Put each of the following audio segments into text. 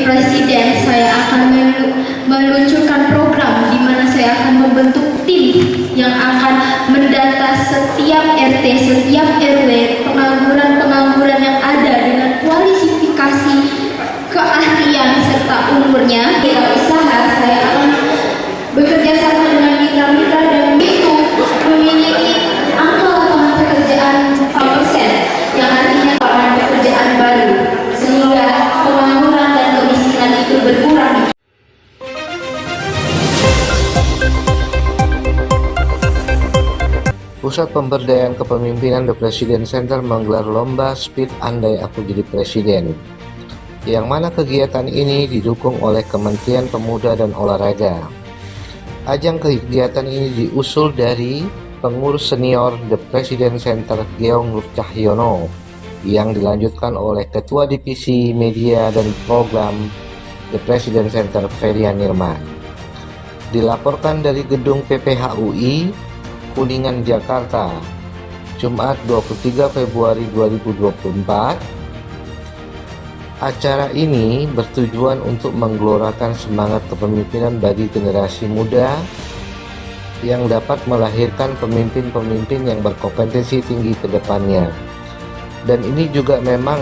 presiden, saya akan meluncurkan program di mana saya akan membentuk tim yang akan mendata setiap RT, setiap RW, pengangguran-pengangguran yang ada dengan kualifikasi, keahlian serta umurnya. Tidak usaha, saya akan bekerja sama dengan mitra-mitra dan itu memiliki angka lapangan pekerjaan 4%, yang artinya lapangan pekerjaan baru, sehingga pengangguran dan kemiskinan itu berkurang. Pusat Pemberdayaan Kepemimpinan The President Center menggelar lomba Speed Andai Aku Jadi Presiden, yang mana kegiatan ini didukung oleh Kementerian Pemuda dan Olahraga. Ajang kegiatan ini diusul dari pengurus senior The President Center Geong Nur Cahyono, yang dilanjutkan oleh Ketua Divisi Media dan Program The President Center Ferian Nirman. Dilaporkan dari Gedung PPHUI, Kuningan, Jakarta, Jumat 23 Februari 2024. Acara ini bertujuan untuk menggelorakan semangat kepemimpinan bagi generasi muda yang dapat melahirkan pemimpin-pemimpin yang berkompetensi tinggi ke depannya. Dan ini juga memang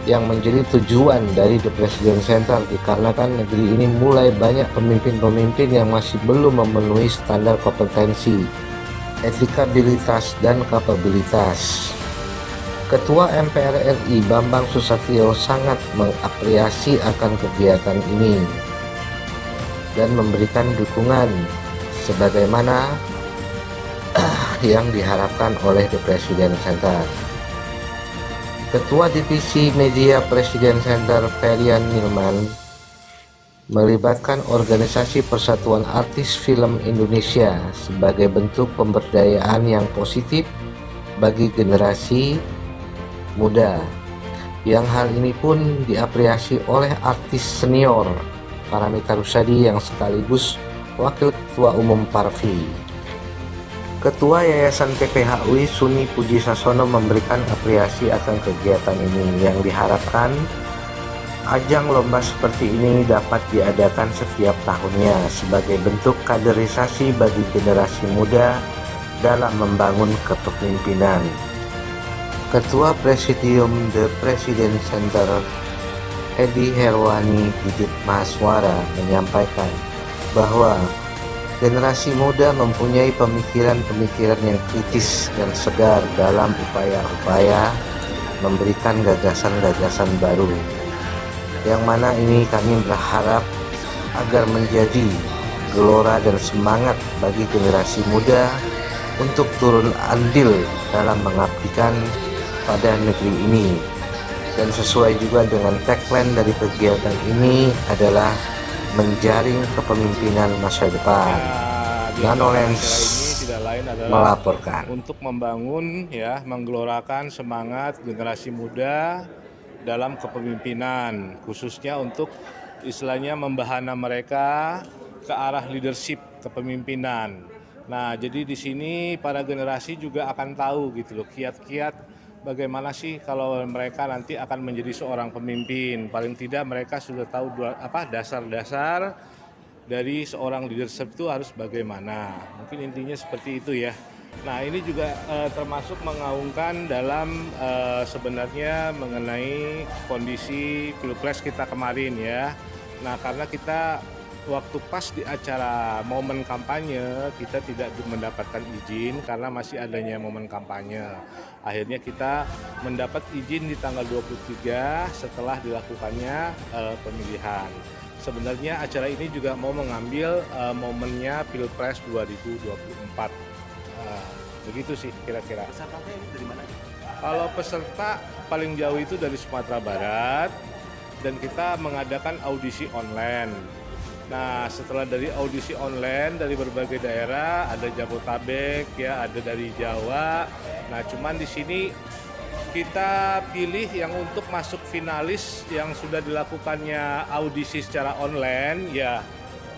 yang menjadi tujuan dari The President Center, dikarenakan negeri ini mulai banyak pemimpin-pemimpin yang masih belum memenuhi standar kompetensi, etikabilitas, dan kapabilitas. Ketua MPR RI Bambang Susatyo sangat mengapresiasi akan kegiatan ini dan memberikan dukungan sebagaimana yang diharapkan oleh The President Center. Ketua Divisi Media President Center Ferian Nirman melibatkan organisasi Persatuan Artis Film Indonesia sebagai bentuk pemberdayaan yang positif bagi generasi muda, yang hal ini pun diapresiasi oleh artis senior Paramita Rusady yang sekaligus Wakil Ketua Umum Parvi. Ketua Yayasan PPHUI Suni Puji Sasono memberikan apresiasi akan kegiatan ini, yang diharapkan ajang lomba seperti ini dapat diadakan setiap tahunnya sebagai bentuk kaderisasi bagi generasi muda dalam membangun kepemimpinan. Ketua Presidium The President Center Edi Herwani Didit Mahaswara menyampaikan bahwa generasi muda mempunyai pemikiran-pemikiran yang kritis dan segar dalam upaya-upaya memberikan gagasan-gagasan baru, yang mana ini kami berharap agar menjadi gelora dan semangat bagi generasi muda untuk turun andil dalam mengabdikan pada negeri ini. Dan sesuai juga dengan tagline dari kegiatan ini adalah menjaring kepemimpinan masa depan. Nanolens tidak lain adalah melaporkan untuk membangun menggelorakan semangat generasi muda dalam kepemimpinan, khususnya untuk istilahnya membahana mereka ke arah leadership kepemimpinan. Nah, jadi di sini para generasi juga akan tahu gitu loh, kiat-kiat bagaimana sih kalau mereka nanti akan menjadi seorang pemimpin. Paling tidak mereka sudah tahu dasar-dasar dari seorang leadership itu harus bagaimana. Mungkin intinya seperti itu ya. Nah, ini juga termasuk mengaungkan dalam sebenarnya mengenai kondisi Pilpres kita kemarin ya. Nah, karena kita waktu pas di acara momen kampanye kita tidak mendapatkan izin karena masih adanya momen kampanye. Akhirnya kita mendapat izin di tanggal 23 setelah dilakukannya pemilihan. Sebenarnya acara ini juga mau mengambil momennya Pilpres 2024. Begitu sih kira-kira. Pesertanya ini dari mana? Kalau peserta paling jauh itu dari Sumatera Barat dan kita mengadakan audisi online. Nah, setelah dari audisi online dari berbagai daerah, ada Jabotabek ya, ada dari Jawa. Nah, cuman di sini kita pilih yang untuk masuk finalis yang sudah dilakukannya audisi secara online ya,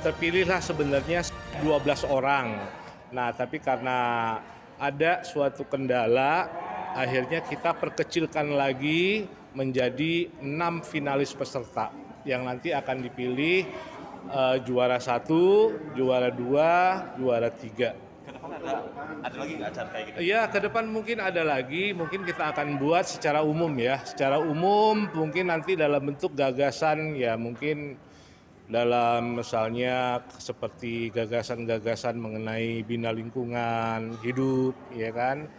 terpilihlah sebenarnya 12 orang. Nah, tapi karena ada suatu kendala, akhirnya kita perkecilkan lagi menjadi 6 finalis peserta. yang nanti akan dipilih juara 1, juara 2, juara 3. Ke depan ada lagi nggak acara kayak gitu? Ya, ke depan mungkin ada lagi, mungkin kita akan buat secara umum ya. Secara umum mungkin nanti dalam bentuk gagasan ya, mungkin dalam misalnya seperti gagasan-gagasan mengenai bina lingkungan hidup, ya kan,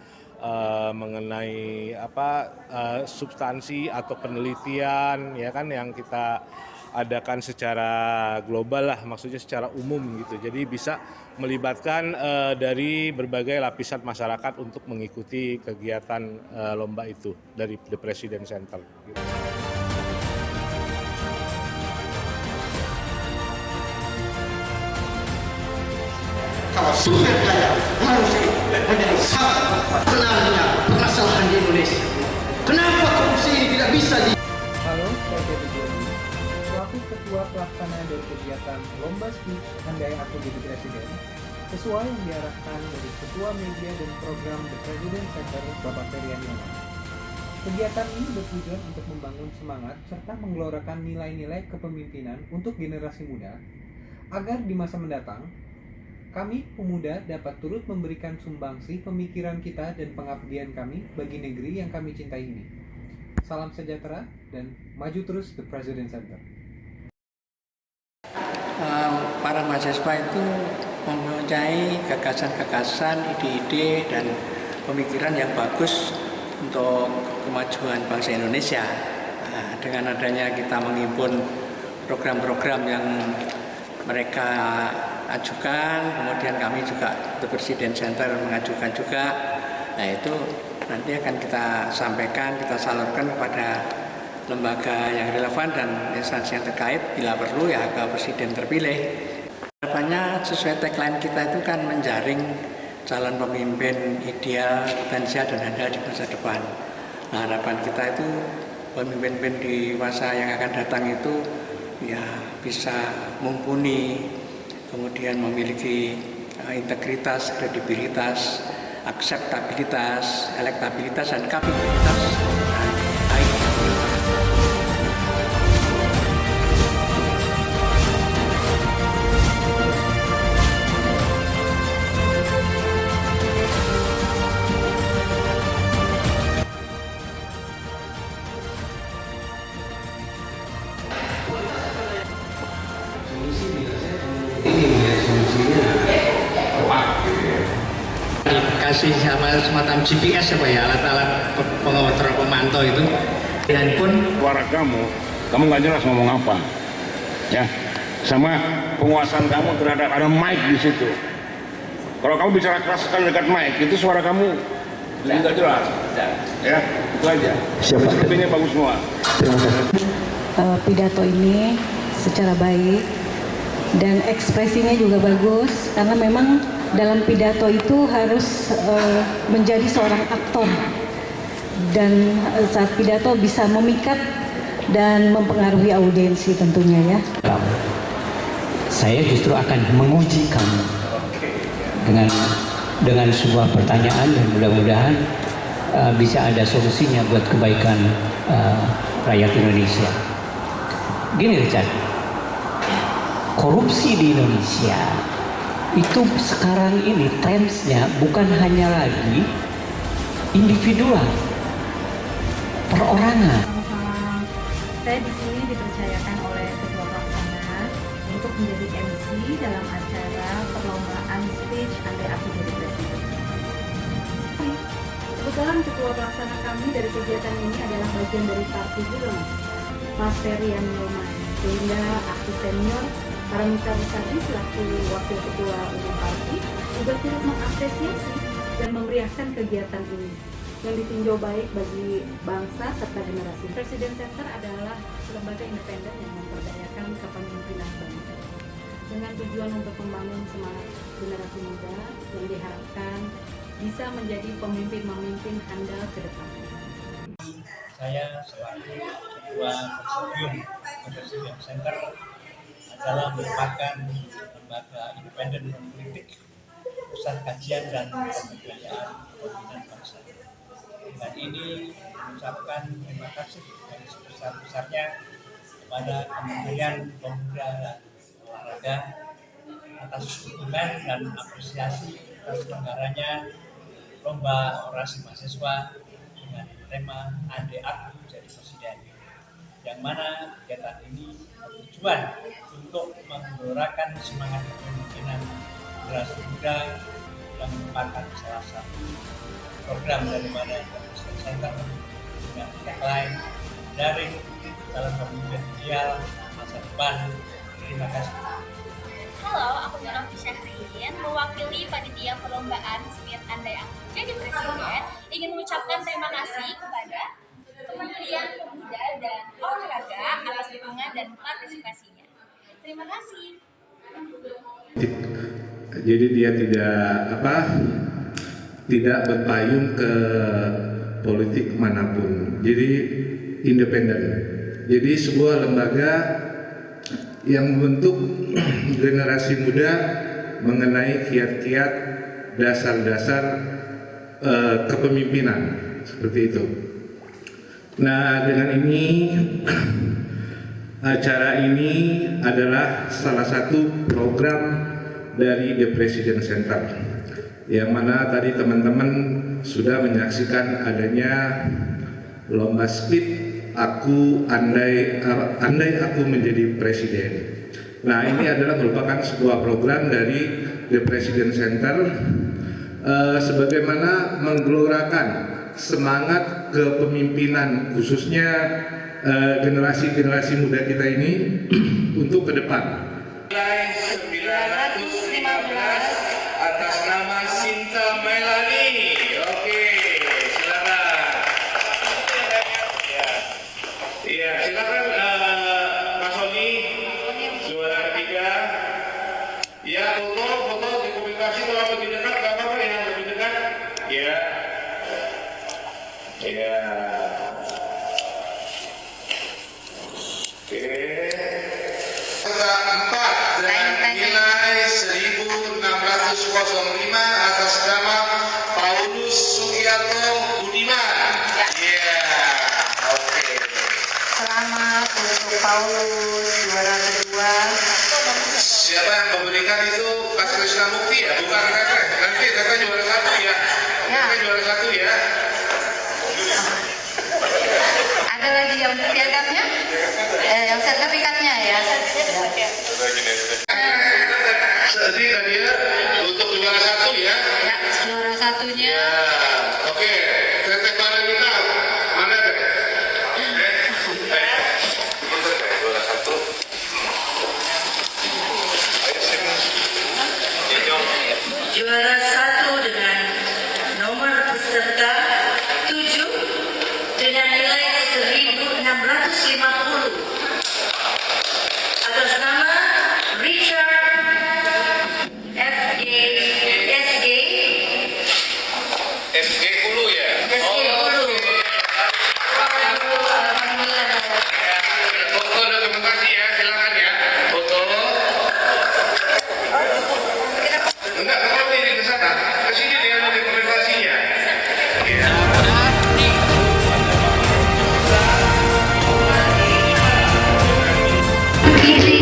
mengenai substansi atau penelitian, ya kan, yang kita adakan secara global lah, maksudnya secara umum gitu. Jadi bisa melibatkan dari berbagai lapisan masyarakat untuk mengikuti kegiatan lomba itu dari The President Center. Gitu. Kalau sumber daya manusia menjadi sangat sebenarnya permasalahan di Indonesia. Kenapa korupsi ini tidak bisa di... Halo, saya Devi Joni, selaku Ketua Pelaksana dari kegiatan Lomba Speech Andai Aku Jadi Presiden, sesuai yang diarahkan dari Ketua Media dan Program The President Center, Bapak Feryan Yonan. Kegiatan ini bertujuan untuk membangun semangat serta menggelorakan nilai-nilai kepemimpinan untuk generasi muda, agar di masa mendatang, kami pemuda dapat turut memberikan sumbangsi pemikiran kita dan pengabdian kami bagi negeri yang kami cintai ini. Salam sejahtera dan maju terus The President Center. Para mahasiswa itu mempunyai gagasan-gagasan, ide-ide dan pemikiran yang bagus untuk kemajuan bangsa Indonesia. Dengan adanya kita menghimpun program-program yang mereka ajukan, kemudian kami juga The President Center mengajukan juga. Nah itu nanti akan kita sampaikan, kita salurkan kepada lembaga yang relevan dan instansi yang terkait bila perlu ya ke Presiden terpilih. Harapannya sesuai tagline kita itu kan menjaring calon pemimpin ideal, potensial dan handal di masa depan. Nah harapan kita itu pemimpin-pemimpin di masa yang akan datang itu ya bisa mumpuni, kemudian memiliki integritas, kredibilitas, akseptabilitas, elektabilitas, dan kapabilitas baik. Dikasih sama semacam GPS apa ya, alat-alat pengontrol pemantau itu. Handphone. Suara kamu nggak jelas ngomong apa, ya. Sama penguasaan kamu terhadap ada mic di situ. Kalau kamu bicara keras sekali dekat mic, itu suara kamu jadi nggak jelas. Ya, itu aja. Siapa? Sepertinya bagus semua. Pidato ini secara baik dan ekspresinya juga bagus karena memang dalam pidato itu harus menjadi seorang aktor dan saat pidato bisa memikat dan mempengaruhi audiensi tentunya ya. Saya justru akan menguji kamu dengan sebuah pertanyaan dan mudah-mudahan bisa ada solusinya buat kebaikan rakyat Indonesia. Gini Richard, korupsi di Indonesia itu sekarang ini trendsnya bukan hanya lagi individual, perorangan. Saya di sini dipercayakan oleh Ketua Pelaksana untuk menjadi MC dalam acara perlombaan speech Andai Aku Jadi Presiden. Kebetulan Ketua Pelaksana kami dari kegiatan ini adalah bagian dari parti film Mas Feryan Yonan, sehingga aktif senior para mitra besarnya selaku Wakil Ketua Umum Parti juga turut mengapresiasi dan memeriahkan kegiatan ini yang ditinjau baik bagi bangsa serta generasi. President Center adalah lembaga independen yang memperdayakan kepemimpinan bangsa dengan tujuan untuk membangun semangat generasi muda yang diharapkan bisa menjadi pemimpin-pemimpin handal ke depan. Saya selaku Ketua Presidium President Center adalah merupakan lembaga independen politik, pusat kajian dan pemberdayaan kepemimpinan bangsa. Dan ini mengucapkan terima kasih yang sebesar-besarnya kepada Kementerian Pemuda dan Olahraga atas dukungan dan apresiasi atas pelenggaranya lomba orasi mahasiswa dengan tema Andai Aku Jadi Presiden, yang mana kegiatan ini bertujuan untuk menggelorakan semangat kepemimpinan generasi muda yang merupakan salah satu program daripada Presiden Center dengan tagline dari calon pemimpin ideal masa depan. Terima kasih. Halo, aku Nora Syahrin, mewakili panitia perlombaan Spirit Andai Aku Jadi Presiden, ingin mengucapkan terima kasih kepada Kementerian Pemuda dan Olahraga atas dukungan dan partisipasinya. Terima kasih. Jadi dia tidak berpayung ke politik manapun. Jadi independen. Jadi sebuah lembaga yang membentuk generasi muda mengenai kiat-kiat dasar-dasar kepemimpinan seperti itu. Nah, dengan ini acara ini adalah salah satu program dari The President Center, yang mana tadi teman-teman sudah menyaksikan adanya lomba speed andai aku menjadi presiden. Nah, ini adalah merupakan sebuah program dari The President Center sebagaimana menggelorakan semangat kepemimpinan khususnya generasi-generasi muda kita ini untuk ke depan. Nilai 915 atas nama Sinta Melani. Oke, silakan. Iya, silakan Mas Sony, juara ketiga. Ya, foto dikomunikasi kalau lebih dekat, nggak apa-apa ya, lebih dekat. Ya. Ya. Oke. Keempat dengan nilai 1605 atas nama Paulus Sugiarto Budiman. Ya. Oke. Selamat untuk Paulus juara kedua. Siapa yang memberikan itu Mas Krisna Mukti ya? Bukan Teteh. Nanti Teteh juara satu ya. Teteh juara satu ya. Ada lagi yang piagamnya? Yang sertifikatnya ya. Jadi tadi ya untuk juara satu ya. Ya, juara satunya. Ya. Oke. Teteh Margarita mana Teh? Juara satu. Juara satu dengan nomor peserta 7 dengan nilai 1650 atas nama Richard SG Kulu ya. Foto dokumentasi ya, silakan ya. Foto. Enggak, kalau ini ke sana, ke sini dia ada dokumentasinya. Ya. Pilih